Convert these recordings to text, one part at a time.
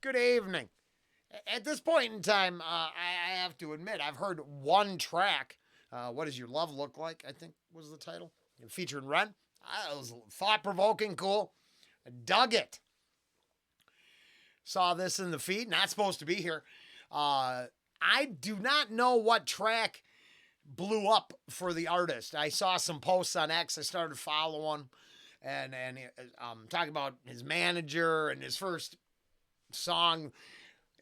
Good evening. At this point in time, I have to admit, I've heard one track. What does your love look like? I think was the title. Featuring Rant. It was thought provoking, cool. I dug it. Saw this in the feed. Not supposed to be here. I do not know what track blew up for the artist. I saw some posts on X. I started following, and talking about his manager and his first song.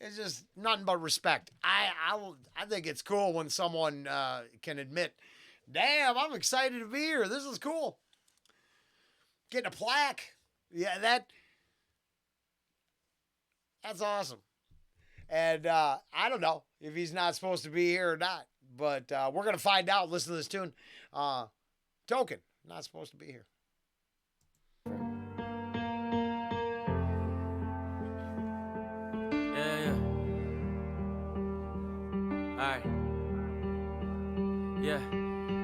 It's just nothing but respect. I think it's cool when someone can admit, damn, I'm excited to be here. This is cool. Getting a plaque. Yeah, that's awesome. And I don't know if he's not supposed to be here or not. But we're going to find out. Listen to this tune. Token, not supposed to be here. Yeah. Alright. Yeah.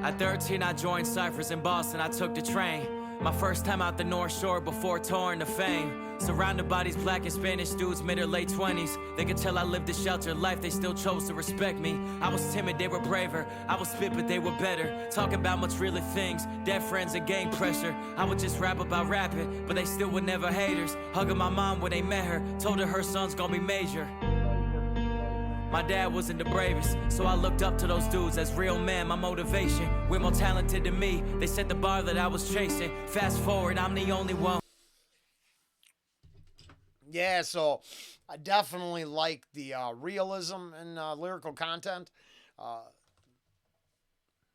At 13, I joined Cyphers in Boston. I took the train. My first time out the North Shore before touring to fame. Surrounded by these black and Spanish dudes, mid or late 20s. They could tell I lived a sheltered life, they still chose to respect me. I was timid, they were braver. I was spit, but they were better. Talking about much realer things, dead friends and gang pressure. I would just rap about rapping, but they still were never haters. Hugging my mom when they met her, told her son's gonna be major. My dad wasn't the bravest, so I looked up to those dudes as real men, my motivation. We're more talented than me, they set the bar that I was chasing. Fast forward, I'm the only one. Yeah, so I definitely like the realism and lyrical content.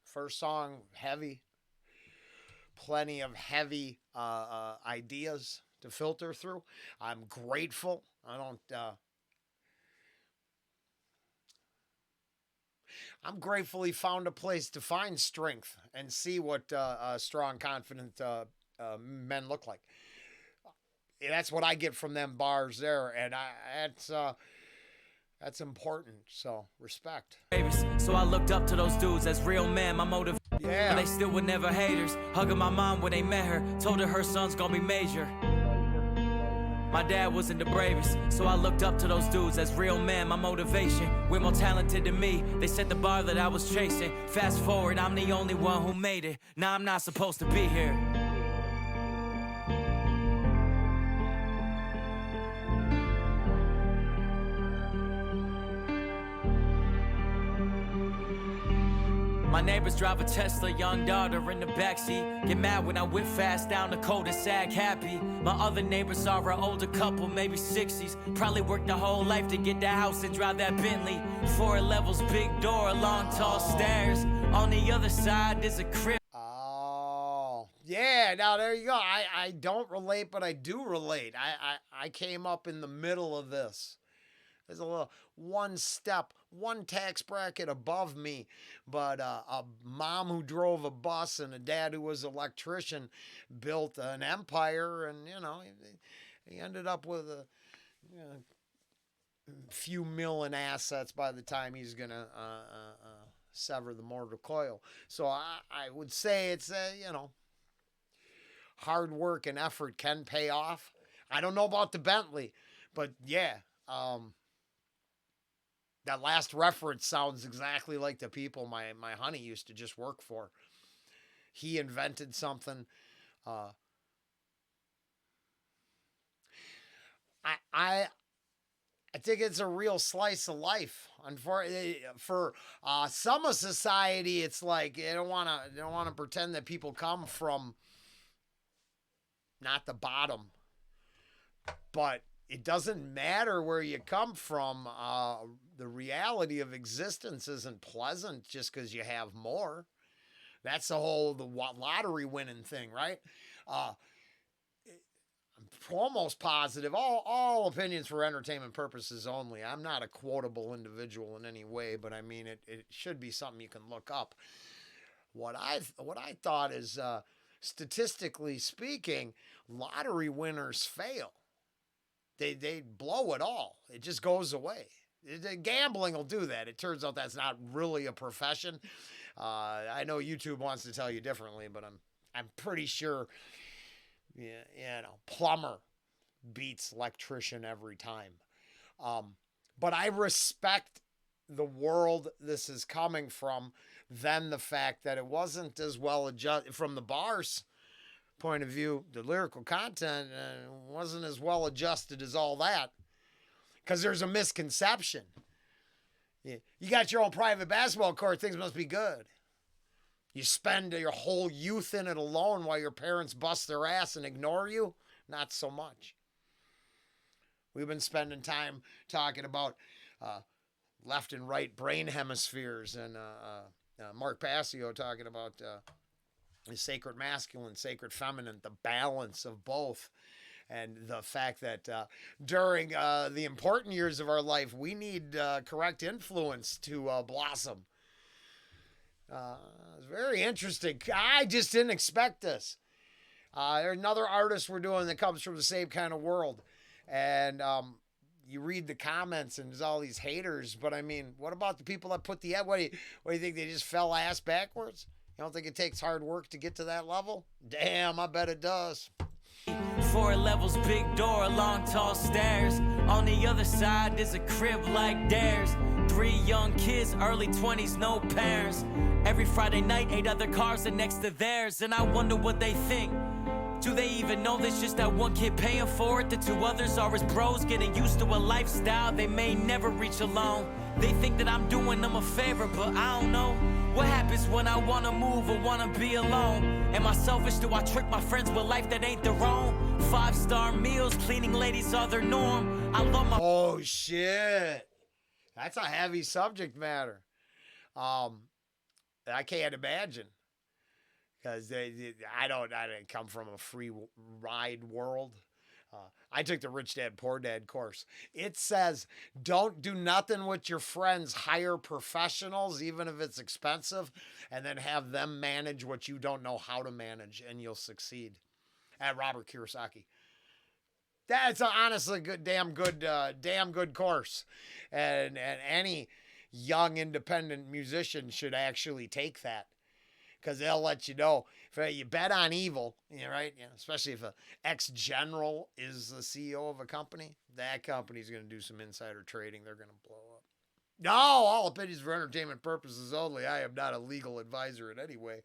First song, heavy. Plenty of heavy ideas to filter through. I'm grateful. I'm grateful he found a place to find strength and see what strong, confident men look like. That's what I get from them bars there, and that's important. So respect. So I looked up to those dudes as real men, my motive. Yeah. But they still were never haters. Hugging my mom when they met her, told her son's gonna be major. My dad wasn't the bravest, so I looked up to those dudes as real men, my motivation. We're more talented than me, they set the bar that I was chasing. Fast forward, I'm the only one who made it. Now I'm not supposed to be here. My neighbors drive a Tesla, young daughter in the backseat. Get mad when I whip fast down the cul-de-sac, happy. My other neighbors are an older couple, maybe 60s. Probably worked their whole life to get that house and drive that Bentley. 4 levels, big door, long, tall stairs. On the other side, there's a crib. Oh, yeah. Now, there you go. I don't relate, but I do relate. I came up in the middle of this. There's a little one tax bracket above me, but a mom who drove a bus and a dad who was an electrician built an empire, and he ended up with a few million assets by the time he's gonna sever the mortal coil. So I would say it's hard work and effort can pay off. I don't know about the Bentley, but yeah. That last reference sounds exactly like the people my honey used to just work for. He invented something. I think it's a real slice of life. Unfortunately, for some of society, it's like they don't want to pretend that people come from not the bottom, but it doesn't matter where you come from. The reality of existence isn't pleasant just because you have more. That's the lottery winning thing, right? I'm almost positive. All opinions for entertainment purposes only. I'm not a quotable individual in any way, but I mean it should be something you can look up. What I thought is, statistically speaking, lottery winners fail. They blow it all. It just goes away. Gambling will do that. It turns out that's not really a profession. I know YouTube wants to tell you differently, but I'm pretty sure, plumber beats electrician every time. But I respect the world this is coming from than the fact that it wasn't as well adjusted from the bars point of view. The lyrical content wasn't as well adjusted as all that because there's a misconception. You got your own private basketball court, things must be good. You spend your whole youth in it alone while your parents bust their ass and ignore you? Not so much. We've been spending time talking about left and right brain hemispheres, and Mark Passio talking about the sacred masculine, sacred feminine, the balance of both. And the fact that during the important years of our life, we need correct influence to blossom. It's very interesting. I just didn't expect this. There's another artist we're doing that comes from the same kind of world. And you read the comments and there's all these haters. But I mean, what about the people that put the... What do you think? They just fell ass backwards? You don't think it takes hard work to get to that level? Damn, I bet it does. 4 levels, big door, long tall stairs. On the other side there's a crib like theirs. 3 young kids, early 20s, no parents. Every Friday night 8 other cars are next to theirs. And I wonder what they think. Do they even know there's just that one kid paying for it? The 2 others are his bros, getting used to a lifestyle they may never reach alone. They think that I'm doing them a favor, but I don't know. What happens when I wanna move or wanna be alone? Am I selfish? Do I trick my friends with life that ain't their own? 5-star meals, cleaning ladies are their norm. I love my... Oh, shit. That's a heavy subject matter. I can't imagine. Because I didn't come from a free ride world. I took the Rich Dad Poor Dad course. It says, don't do nothing with your friends. Hire professionals, even if it's expensive, and then have them manage what you don't know how to manage, and you'll succeed. At Robert Kiyosaki. That's honestly good, damn good course, and any young independent musician should actually take that. Because they'll let you know. If you bet on evil, right? Especially if an ex-general is the CEO of a company, that company's going to do some insider trading. They're going to blow up. No, all opinions for entertainment purposes only. I am not a legal advisor in any way,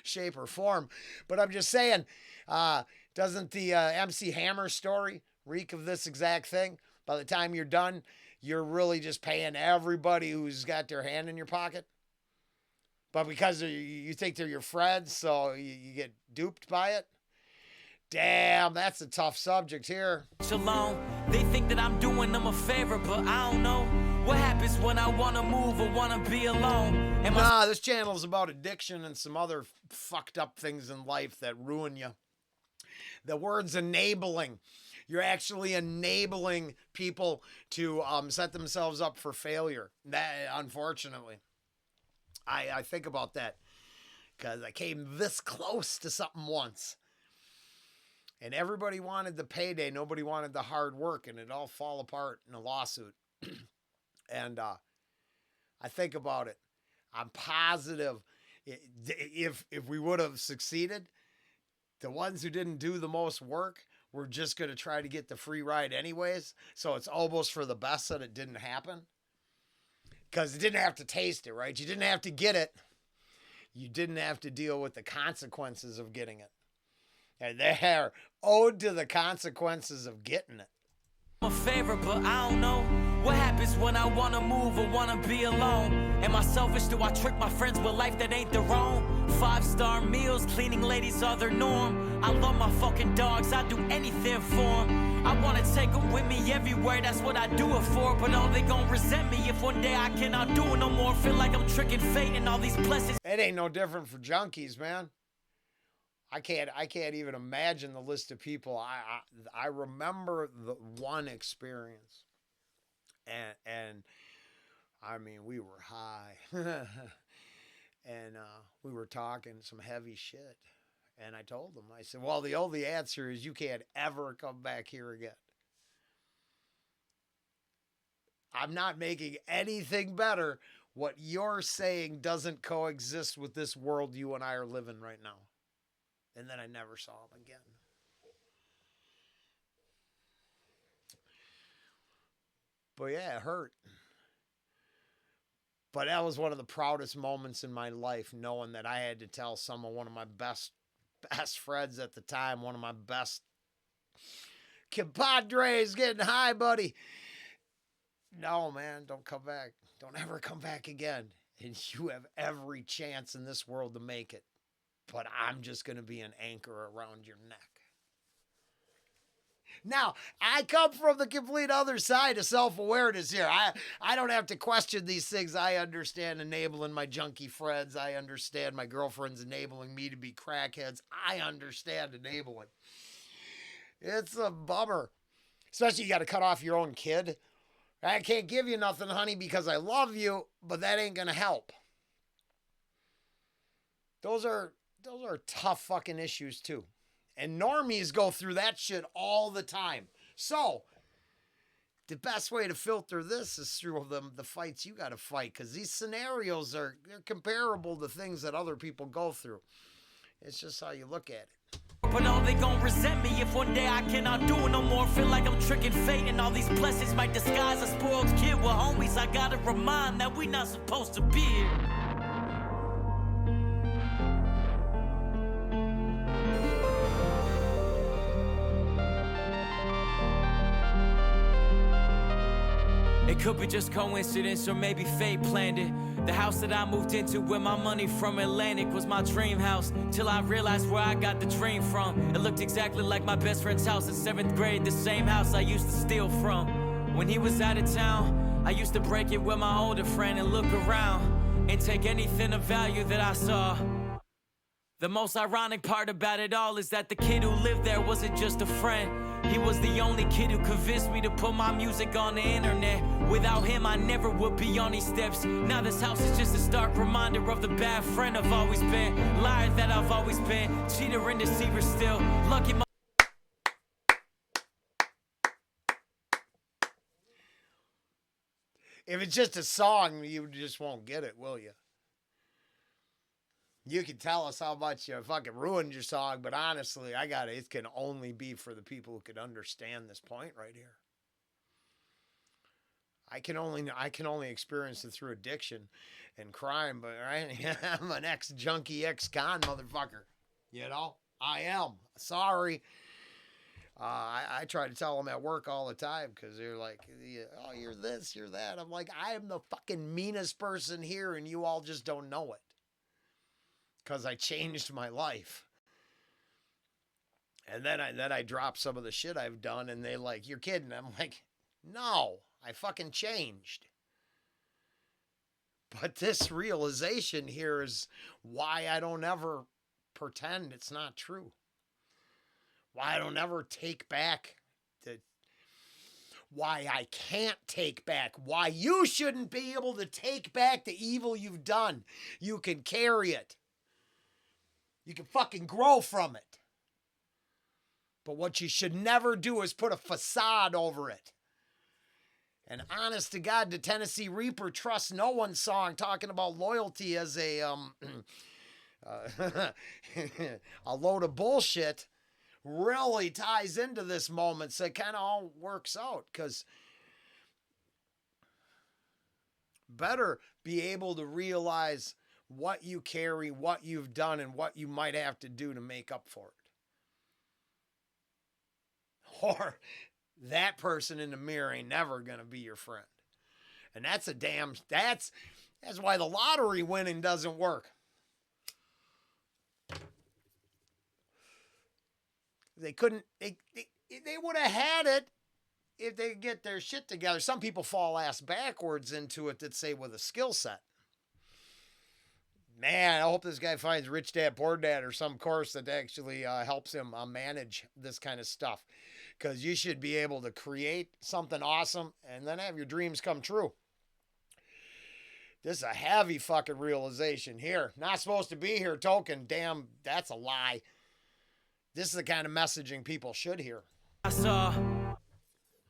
shape, or form. But I'm just saying, doesn't the MC Hammer story reek of this exact thing? By the time you're done, you're really just paying everybody who's got their hand in your pocket. But because you think they're your friends, so you get duped by it? Damn, that's a tough subject here. Alone. They think that I'm doing them a favor, but I don't know. What happens when I want to move or want to be alone? This channel is about addiction and some other fucked up things in life that ruin you. The word's enabling. You're actually enabling people to set themselves up for failure. That, unfortunately. I think about that because I came this close to something once. And everybody wanted the payday. Nobody wanted the hard work. And it all fall apart in a lawsuit. And I think about it. I'm positive if we would have succeeded, the ones who didn't do the most work were just going to try to get the free ride anyways. So it's almost for the best that it didn't happen. Because it didn't have to taste it, right? You didn't have to get it. You didn't have to deal with the consequences of getting it. And they're owed to the consequences of getting it. A favor, but I don't know. What happens when I want to move or want to be alone? Am I selfish? Do I trick my friends with life that ain't their own? 5-star meals, cleaning ladies are their norm. I love my fucking dogs, I do anything for them. I want to take them with me everywhere, that's what I do it for. But all they gon' resent me if one day I cannot do it no more. Feel like I'm tricking fate and all these blessings. It ain't no different for junkies, man. I can't even imagine the list of people. I remember the one experience, and I mean, we were high, and we were talking some heavy shit, and I told them, I said, well, the only answer is you can't ever come back here again. I'm not making anything better. What you're saying doesn't coexist with this world you and I are living right now. And then I never saw him again. . But yeah, it hurt. But that was one of the proudest moments in my life, knowing that I had to tell someone, one of my best friends at the time, one of my best compadres, getting high, buddy. No, man, don't come back. Don't ever come back again. And you have every chance in this world to make it. But I'm just going to be an anchor around your neck. Now, I come from the complete other side of self-awareness here. I don't have to question these things. I understand enabling my junkie friends. I understand my girlfriend's enabling me to be crackheads. I understand enabling. It's a bummer. Especially you got to cut off your own kid. I can't give you nothing, honey, because I love you, but that ain't going to help. Those are tough fucking issues too. And normies go through that shit all the time. So, the best way to filter this is through the fights you got to fight, because these scenarios they're comparable to things that other people go through. It's just how you look at it. But all they gon' resent me if one day I cannot do it no more. Feel like I'm tricking fate and all these blessings might disguise a spoiled kid with homies. I gotta remind that we not supposed to be here. It could be just coincidence or maybe fate planned it. The house that I moved into with my money from Atlantic was my dream house, till I realized where I got the dream from. It looked exactly like my best friend's house in 7th grade, the same house I used to steal from. When he was out of town, I used to break it with my older friend and look around and take anything of value that I saw. The most ironic part about it all is that the kid who lived there wasn't just a friend. He was the only kid who convinced me to put my music on the internet. Without him, I never would be on these steps. Now this house is just a stark reminder of the bad friend I've always been. Liar that I've always been. Cheater and deceiver still. Lucky my... If it's just a song, you just won't get it, will you? You can tell us how much you fucking ruined your song, but honestly, it can only be for the people who could understand this point right here. I can only experience it through addiction and crime, but I'm an ex-junkie, ex-con motherfucker. You know? I am. Sorry. I try to tell them at work all the time because they're like, oh, you're this, you're that. I'm like, I am the fucking meanest person here and you all just don't know it. Because I changed my life. And then I drop some of the shit I've done and they like, you're kidding. I'm like, no, I fucking changed. But this realization here is why I don't ever pretend it's not true. Why I don't ever take back why I can't take back, why you shouldn't be able to take back the evil you've done. You can carry it. You can fucking grow from it. But what you should never do is put a facade over it. And honest to God, the Tennessee Reaper Trust No One song talking about loyalty as a a load of bullshit really ties into this moment. So it kind of all works out because better be able to realize what you carry, what you've done, and what you might have to do to make up for it. Or that person in the mirror ain't never going to be your friend. And that's why the lottery winning doesn't work. They would have had it if they could get their shit together. Some people fall ass backwards into it that say with a skill set. Man, I hope this guy finds Rich Dad Poor Dad or some course that actually helps him manage this kind of stuff. Because you should be able to create something awesome and then have your dreams come true. This is a heavy fucking realization here. Not supposed to be here, token. Damn, that's a lie. This is the kind of messaging people should hear. I saw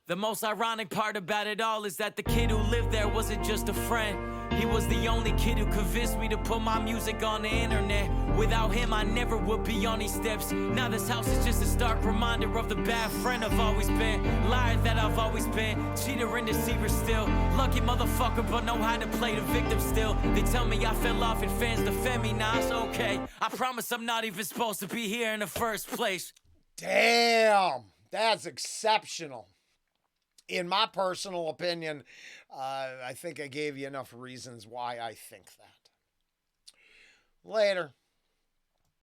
The most ironic part about it all is that the kid who lived there wasn't just a friend. He was the only kid who convinced me to put my music on the internet. Without him, I never would be on these steps. Now this house is just a stark reminder of the bad friend I've always been. Liar that I've always been. Cheater and deceiver still. Lucky motherfucker, but know how to play the victim still. They tell me I fell off and fans defend me. Nah, it's okay. I promise I'm not even supposed to be here in the first place. Damn, that's exceptional. In my personal opinion, I think I gave you enough reasons why I think that. Later.